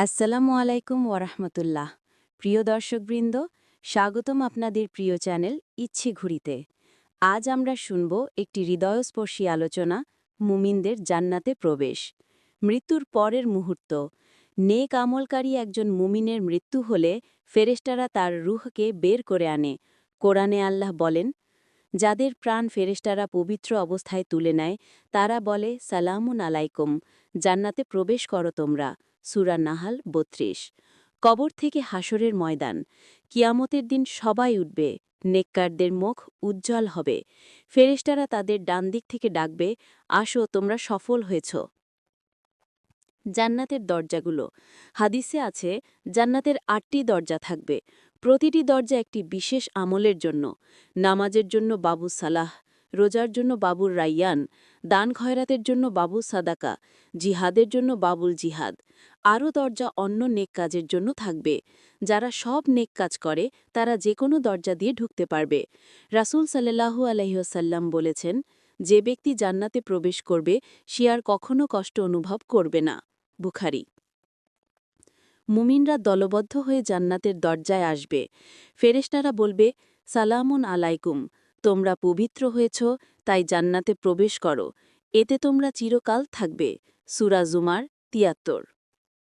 আসসালামু আলাইকুম ওরহমতুল্লাহ। প্রিয় দর্শকবৃন্দ, স্বাগতম আপনাদের প্রিয় চ্যানেল ইচ্ছে ঘুরিতে। আজ আমরা শুনব একটি হৃদয়স্পর্শী আলোচনা, মুমিনদের জান্নাতে প্রবেশ। মৃত্যুর পরের মুহূর্ত। নেক আমলকারী একজন মুমিনের মৃত্যু হলে ফেরেশতারা তার রুহকে বের করে আনে। কোরআনে আল্লাহ বলেন, যাদের প্রাণ ফেরেশতারা পবিত্র অবস্থায় তুলে নেয় তারা বলে, সালামুন আলাইকুম, জান্নাতে প্রবেশ করো তোমরা। সূরা নাহাল ৩২। কবর থেকে হাসরের ময়দান। কিয়ামতের দিন সবাই উঠবে, নেককারদের মুখ উজ্জ্বল হবে। ফেরেশতারা তাদের ডান দিক থেকে ডাকবে, আসো তোমরা সফল হয়েছ। জান্নাতের দরজাগুলো। হাদিসে আছে জান্নাতের ৮টি দরজা থাকবে। প্রতিটি দরজা একটি বিশেষ আমলের জন্য। নামাজের জন্য বাবু সালাহ, রোজার জন্য বাবুর রাইয়ান, দান খয়রাতের জন্য বাবু সাদাকা, জিহাদের জন্য বাবুল জিহাদ। আরও দরজা অন্য নেক কাজের জন্য থাকবে। যারা সব নেক কাজ করে তারা যে কোনো দরজা দিয়ে ঢুকতে পারবে। রাসূল সাল্লাল্লাহু আলাইহি বলেছেন, যে ব্যক্তি জান্নাতে প্রবেশ করবে সে আর কখনো কষ্ট অনুভব করবে না। বুখারী। মুমিনরা দলবদ্ধ হয়ে জান্নাতের দরজায় আসবে। ফেরেশতারা বলবে, সালামুন আলাইকুম, তোমরা পবিত্র হয়েছ, তাই জান্নাতে প্রবেশ করো, এতে তোমরা চিরকাল থাকবে। সূরা জুমার ৭৩।